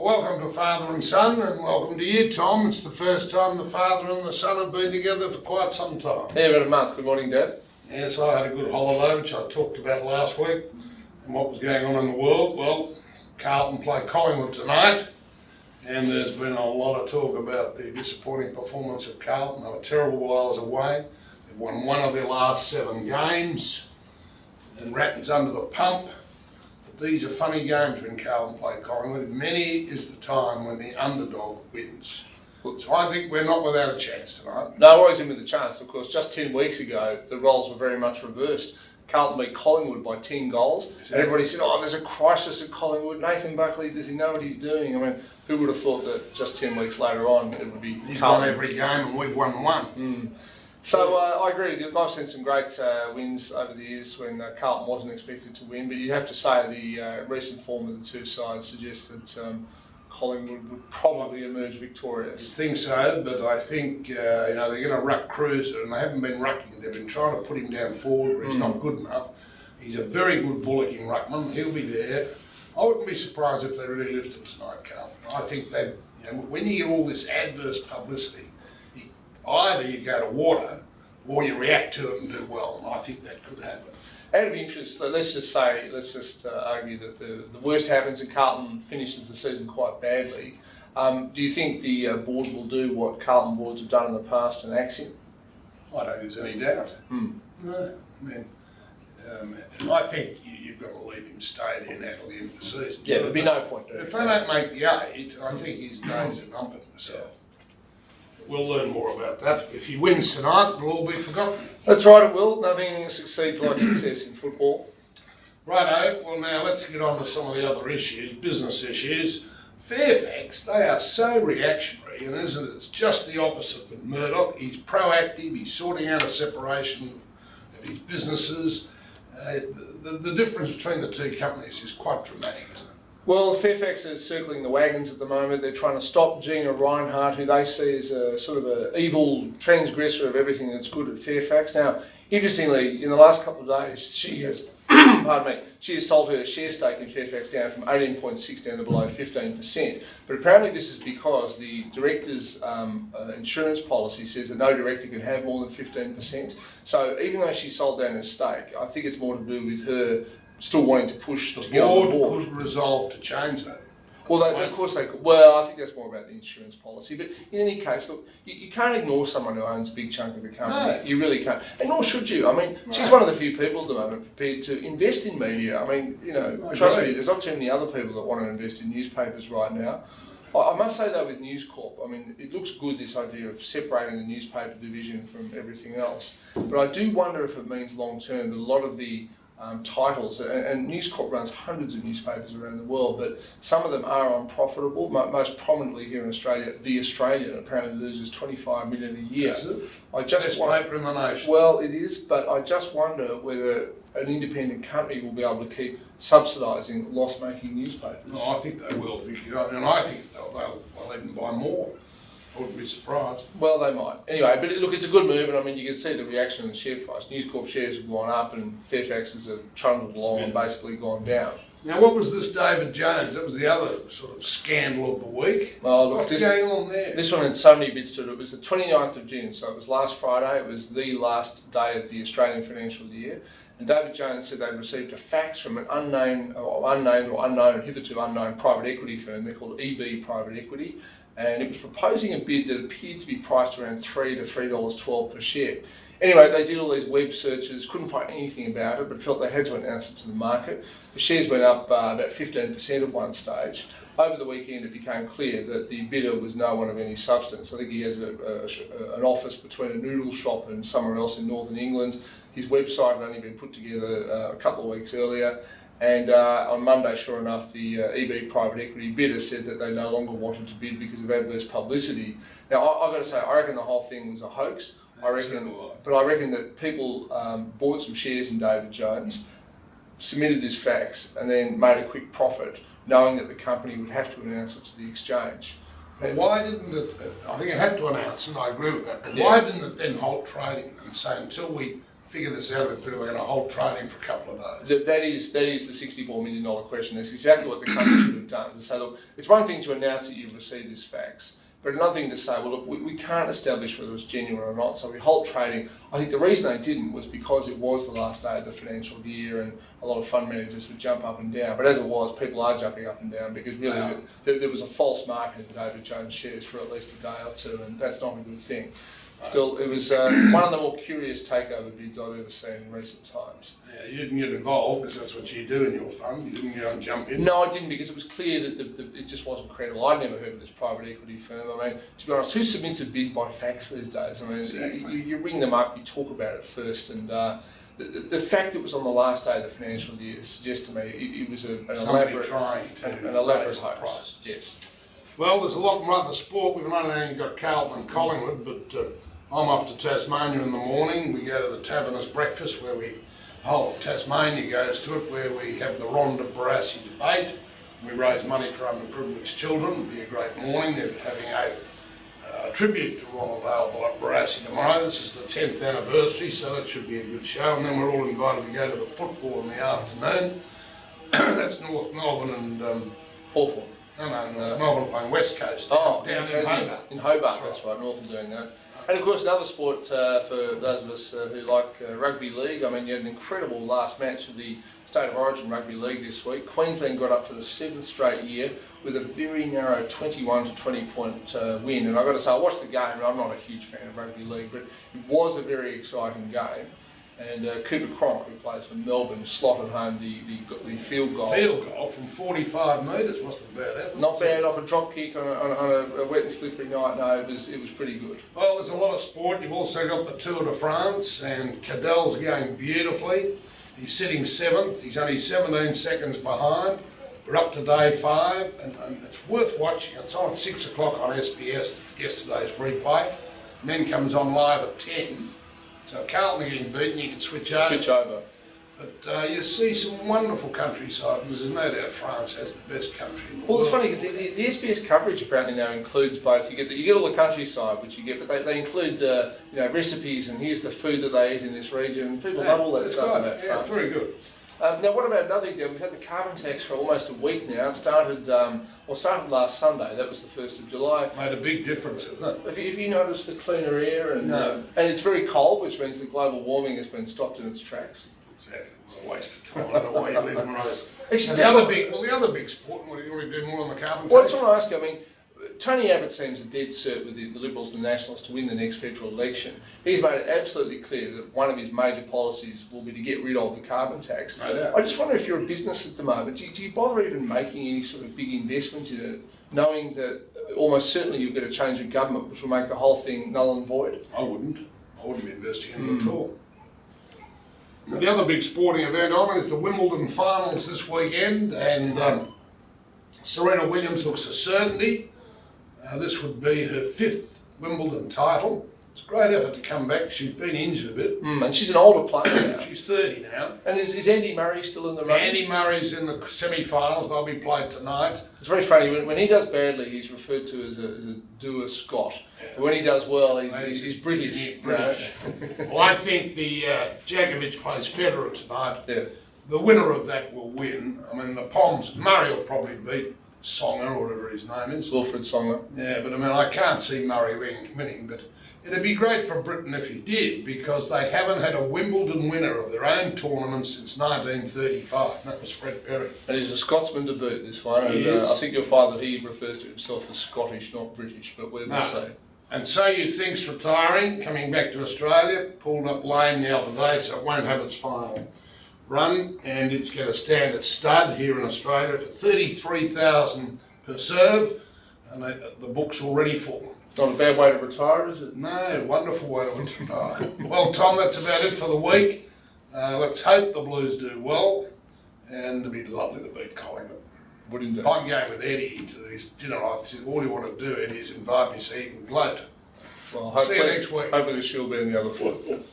Well, welcome to Father and Son, and welcome to you, Tom. It's the first time the father and the son have been together for quite some time. Yeah, about a month. Good morning, Dad. Yes, I had a good holiday, which I talked about last week, and what was going on in the world. Well, Carlton play Collingwood tonight, and there's been a lot of talk about the disappointing performance of Carlton. They were terrible while I was away. They've won one of their last 7 games, and Ratton's under the pump. These are funny games when Carlton play Collingwood. Many is the time when the underdog wins. So I think we're not without a chance tonight. No, always in with a chance. Of course, just 10 weeks ago, the roles were very much reversed. Carlton beat Collingwood by 10 goals. Exactly. And everybody said, oh, there's a crisis at Collingwood. Nathan Buckley, does he know what he's doing? I mean, who would have thought that just 10 weeks later on, it would be He's Carlton. won every game and we've won one. So I agree with you. I've seen some great wins over the years when Carlton wasn't expected to win, but you have to say the recent form of the two sides suggests that Collingwood would probably emerge victorious. I think so, but I think they're going to ruck Cruiser, and they haven't been rucking. They've been trying to put him down forward where he's not good enough. He's a very good bullocking ruckman. He'll be there. I wouldn't be surprised if they really lifted tonight, Carlton. I think that when you get all this adverse publicity, either you go to water or you react to it and do well, and I think that could happen. Out of interest, let's just argue that the worst happens and Carlton finishes the season quite badly. Do you think the board will do what Carlton boards have done in the past and axe him? I don't think there's any doubt. No, I think you've got to leave him stay there now till the end of the season. Yeah, there'd be no point to it. If they don't make the 8, I think his days are numbered. So we'll learn more about that. If he wins tonight, it'll all be forgotten. That's right, it will. Nothing succeeds like success in football. Righto, well now let's get on to some of the other issues, business issues. Fairfax, they are so reactionary, and isn't it? It's just the opposite with Murdoch. He's proactive, he's sorting out a separation of his businesses. The difference between the two companies is quite dramatic, isn't it? Well, Fairfax is circling the wagons at the moment. They're trying to stop Gina Reinhardt, who they see as a sort of an evil transgressor of everything that's good at Fairfax. Now, interestingly, in the last couple of days, she has, she has sold her share stake in Fairfax down from 18.6 down to below 15%. But apparently this is because the director's insurance policy says that no director can have more than 15%. So even though she sold down her stake, I think it's more to do with her still wanting to push to get on the board. The board could resolve to change that. Well, of course they could. Well, I think that's more about the insurance policy. But in any case, look, you can't ignore someone who owns a big chunk of the company. No. You really can't. And nor should you. I mean, she's one of the few people at the moment prepared to invest in media. I mean, trust me, there's not too many other people that want to invest in newspapers right now. I must say though, with News Corp, I mean, it looks good, this idea of separating the newspaper division from everything else. But I do wonder if it means long term that a lot of the titles, and News Corp runs hundreds of newspapers around the world, but some of them are unprofitable. Most prominently here in Australia, The Australian apparently loses $25 million a year. Is it? Best paper in the nation. Well, it is, but I just wonder whether an independent company will be able to keep subsidising loss-making newspapers. No, I think they will, and I think they'll even buy more. I wouldn't be surprised. Well, they might. Anyway, but look, it's a good move, and I mean, you can see the reaction in the share price. News Corp shares have gone up, and Fairfax's have trundled along and basically gone down. Now, what was this David Jones? That was the other sort of scandal of the week. Oh, look, what's going on there? This one had so many bits to it. It was the 29th of June, so it was last Friday. It was the last day of the Australian financial year. And David Jone said they'd received a fax from an unnamed and hitherto unknown private equity firm. They're called EB Private Equity. And it was proposing a bid that appeared to be priced around $3 to $3.12 per share. Anyway, they did all these web searches, couldn't find anything about it, but felt they had to announce it to the market. The shares went up about 15% at one stage. Over the weekend, it became clear that the bidder was no one of any substance. I think he has an office between a noodle shop and somewhere else in northern England. His website had only been put together a couple of weeks earlier. And on Monday, sure enough, the EB private equity bidder said that they no longer wanted to bid because of adverse publicity. Now, I've got to say, I reckon the whole thing was a hoax. I reckon that people bought some shares in David Jones, submitted this fax, and then made a quick profit, knowing that the company would have to announce it to the exchange. But why didn't it? I think it had to announce, and I agree with that. But why didn't it then halt trading and say until we figure this out a bit, we're going to hold trading for a couple of days. That is the $64 million question. That's exactly what the country should have done. To say, look, it's one thing to announce that you've received this fax, but another thing to say, well, look, we can't establish whether it's genuine or not, so we halt trading. I think the reason they didn't was because it was the last day of the financial year and a lot of fund managers would jump up and down. But as it was, people are jumping up and down because really there was a false market in David Jones shares for at least a day or two, and that's not a good thing. Still, it was one of the more curious takeover bids I've ever seen in recent times. Yeah, you didn't get involved because that's what you do in your fund. You didn't go and jump in. No, I didn't, because it was clear that it just wasn't credible. I'd never heard of this private equity firm. I mean, to be honest, who submits a bid by fax these days? I mean, exactly. you ring them up, you talk about it first, and the fact it was on the last day of the financial year suggests to me it was an elaborate hoax. Yes. Well, there's a lot more other sport. We've not only got Carlton and Collingwood, but I'm off to Tasmania in the morning. We go to the Taveners breakfast where the whole of Tasmania goes to it, where we have the Rhonda Barassi debate. We raise money for underprivileged children. It'll be a great morning. They're having a tribute to Ronald Barassi tomorrow. This is the 10th anniversary, so that should be a good show. And then we're all invited to go to the football in the afternoon. That's North Melbourne and Hawthorn. No, Melbourne playing West Coast. Down in Hobart. In Hobart, that's right. North are doing that. And of course, another sport for those of us who like rugby league. I mean, you had an incredible last match of the State of Origin Rugby League this week. Queensland got up for the 7th straight year with a very narrow 21 to 20 point win. And I've got to say, I watched the game, and I'm not a huge fan of rugby league, but it was a very exciting game. And Cooper Cronk, who plays for Melbourne, slotted home the field goal. Field goal from 45 metres, wasn't bad. Not bad off a drop kick on a wet and slippery night. No, it was pretty good. Well, there's a lot of sport. You've also got the Tour de France, and Cadell's going beautifully. He's sitting 7th. He's only 17 seconds behind. We're up to day 5, and it's worth watching. It's on at 6 o'clock on SBS, yesterday's replay, and then comes on live at 10. So Carlton are getting beaten, you can switch over. But you see some wonderful countryside, because there's no doubt France has the best country in the world. Well, it's funny because the SBS coverage apparently now includes both. You get all the countryside, which you get, but they include recipes and here's the food that they eat in this region. People love all that stuff about France. Yeah, very good. Now, what about another thing? We've had the carbon tax for almost a week now. It started last Sunday. That was the 1st of July. Made a big difference, hasn't it? If you notice the cleaner air and it's very cold, which means that global warming has been stopped in its tracks. Exactly. What a waste of time. I don't know why you live in Rose. Actually, the other big sport, what do you want to do more on the carbon tax? Well, I just want to ask you, I mean, Tony Abbott seems a dead cert with the Liberals and the Nationals to win the next federal election. He's made it absolutely clear that one of his major policies will be to get rid of the carbon tax. No doubt. I just wonder if you're a business at the moment, do you bother even making any sort of big investment in it, knowing that almost certainly you'll get a change of government which will make the whole thing null and void? I wouldn't be investing in it at all. Now, the other big sporting event on is the Wimbledon finals this weekend, and Serena Williams looks a certainty. This would be her 5th Wimbledon title. It's a great effort to come back. She's been injured a bit. And she's an older player now. She's 30 now. And is Andy Murray still in the running? Andy Murray's in the semi-finals. They'll be played tonight. It's very funny. When he does badly, he's referred to as a doer Scot. Yeah. But when he does well, he's British. British. Well, I think the Djokovic plays Federer tonight. Yeah. The winner of that will win. I mean, the Poms, Murray will probably beat Songer, or whatever his name is. Wilfred Songer. Yeah, but I mean, I can't see Murray winning, but it'd be great for Britain if he did, because they haven't had a Wimbledon winner of their own tournament since 1935. That was Fred Perry. And he's a Scotsman to boot, this one. And I think you'll find that he refers to himself as Scottish, not British, but we'll say. And So You Think's retiring, coming back to Australia, pulled up lame the other day, so it won't have its final run, and it's going to stand at stud here in Australia for $33,000 per serve, and the book's already full. Not a bad way to retire, is it? No, wonderful way to retire. Well, Tom, that's about it for the week. Let's hope the Blues do well, and it'd be lovely to beat Collingwood. Wouldn't it? If I'm going with Eddie to this dinner, I think all you want to do, Eddie, is invite me so you can gloat. Well, see you next week. Hopefully she'll be in the other foot.